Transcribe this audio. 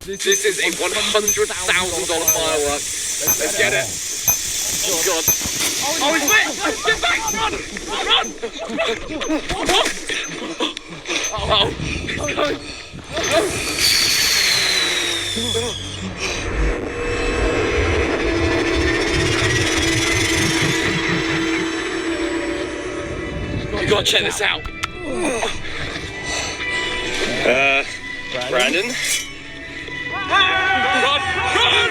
This is a $100,000 firework. Let's get it. Oh god. Oh, it's lit! Get back! Run! Run! Oh, it's going. You gotta check this out. Brandon?